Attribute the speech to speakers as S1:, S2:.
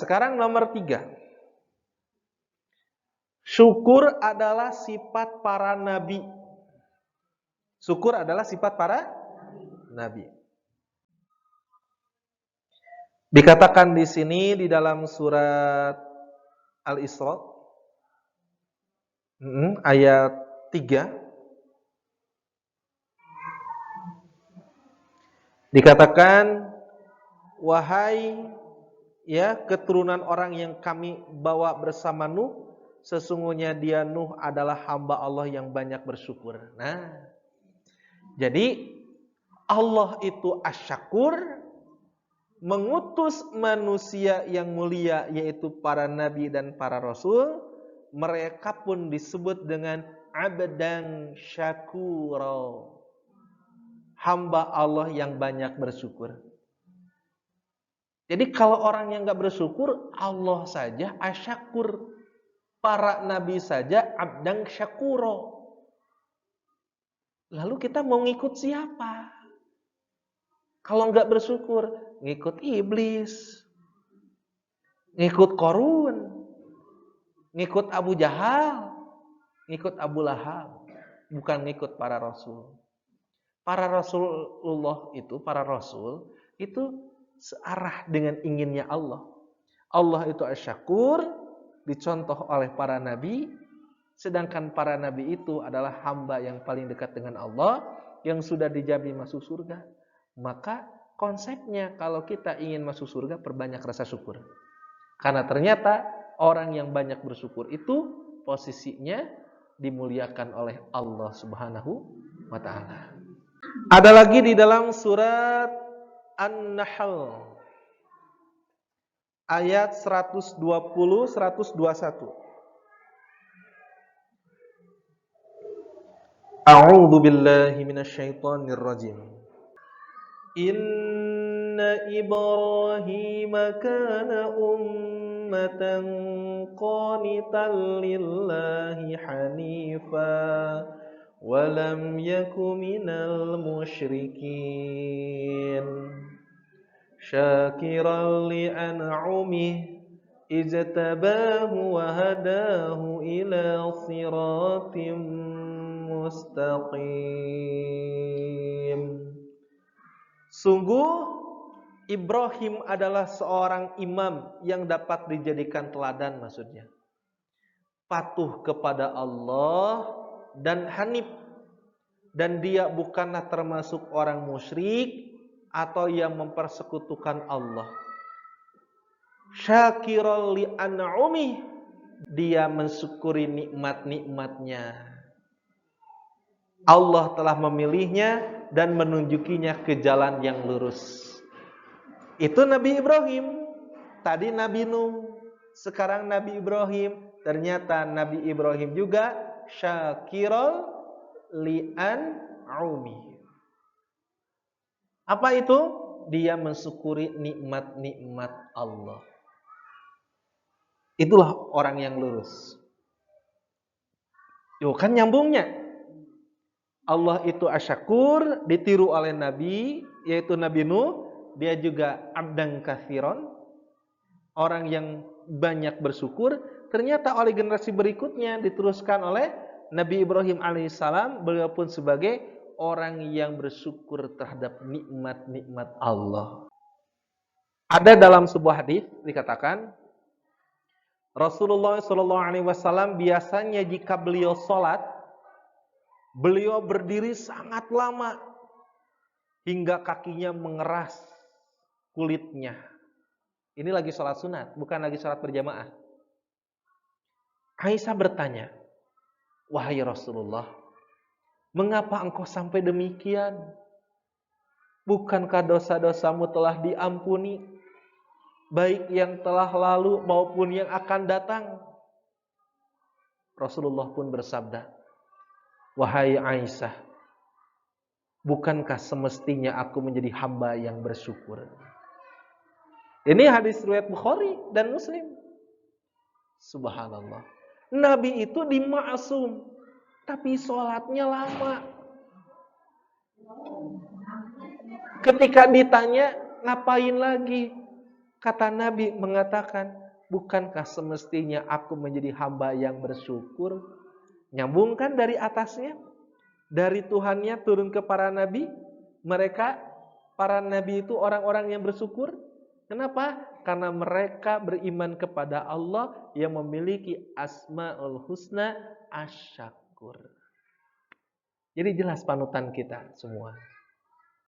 S1: Sekarang nomor 3. Syukur adalah sifat para nabi. Syukur adalah sifat para nabi. Dikatakan di sini di dalam surat Al-Isra ayat 3 dikatakan, wahai keturunan orang yang kami bawa bersama Nuh, sesungguhnya dia Nuh adalah hamba Allah yang banyak bersyukur. Nah, jadi Allah itu asy-syakur, mengutus manusia yang mulia yaitu para nabi dan para rasul. Mereka pun disebut dengan abdan syakura, hamba Allah yang banyak bersyukur. Jadi kalau orang yang gak bersyukur, Allah saja asyakur, para nabi saja abdan syakuro. Lalu kita mau ngikut siapa? Kalau gak bersyukur, ngikut iblis, ngikut Qarun, ngikut Abu Jahal, ngikut Abu Lahab, bukan ngikut para rasul. Para rasulullah itu, para rasul itu searah dengan inginnya Allah. Allah itu asy-syakur, dicontoh oleh para nabi, sedangkan para nabi itu adalah hamba yang paling dekat dengan Allah, yang sudah dijamin masuk surga. Maka konsepnya kalau kita ingin masuk surga, perbanyak rasa syukur. Karena ternyata orang yang banyak bersyukur itu posisinya dimuliakan oleh Allah Subhanahu wa ta'ala. Ada lagi di dalam surat An-Nahl ayat 120 121. A'udzu billahi minasyaitonir rajim. Inna Ibrahim kana ummatan qanitan lillahi hanifa wa lam yaku minal musyrikin syakiran li an'umih ijtabahu wa hadahu ila siratim mustaqim. Sungguh Ibrahim adalah seorang imam yang dapat dijadikan teladan, maksudnya patuh kepada Allah dan hanif, dan dia bukanlah termasuk orang musyrik atau yang mempersekutukan Allah. Syakiran li an'umih, dia mensyukuri nikmat-nikmatnya. Allah telah memilihnya dan menunjukinya ke jalan yang lurus. Itu Nabi Ibrahim. Tadi Nabi Nuh, sekarang Nabi Ibrahim. Ternyata Nabi Ibrahim juga syakiran li an'umih. Apa itu? Dia mensyukuri nikmat-nikmat Allah. Itulah orang yang lurus. Yo, kan nyambungnya. Allah itu asyakur, ditiru oleh Nabi, yaitu Nabi Nuh. Dia juga abdan katsiron, orang yang banyak bersyukur. Ternyata oleh generasi berikutnya diteruskan oleh Nabi Ibrahim alaihissalam. Beliau pun sebagai orang yang bersyukur terhadap nikmat-nikmat Allah. Ada dalam sebuah hadis dikatakan, Rasulullah SAW biasanya jika beliau sholat, beliau berdiri sangat lama hingga kakinya mengeras kulitnya. Ini lagi sholat sunat, bukan lagi sholat berjamaah. Aisyah bertanya, wahai Rasulullah, mengapa engkau sampai demikian? Bukankah dosa-dosamu telah diampuni, baik yang telah lalu maupun yang akan datang? Rasulullah pun bersabda, wahai Aisyah, bukankah semestinya aku menjadi hamba yang bersyukur? Ini hadis riwayat Bukhari dan Muslim. Subhanallah. Nabi itu dimaksum, tapi sholatnya lama. Ketika ditanya, ngapain lagi? Kata Nabi mengatakan, bukankah semestinya aku menjadi hamba yang bersyukur? Nyambungkan dari atasnya, dari Tuhannya turun ke para nabi. Mereka, para nabi itu orang-orang yang bersyukur. Kenapa? Karena mereka beriman kepada Allah yang memiliki Asmaul Husna Asy-Syakur. Jadi jelas panutan kita semua.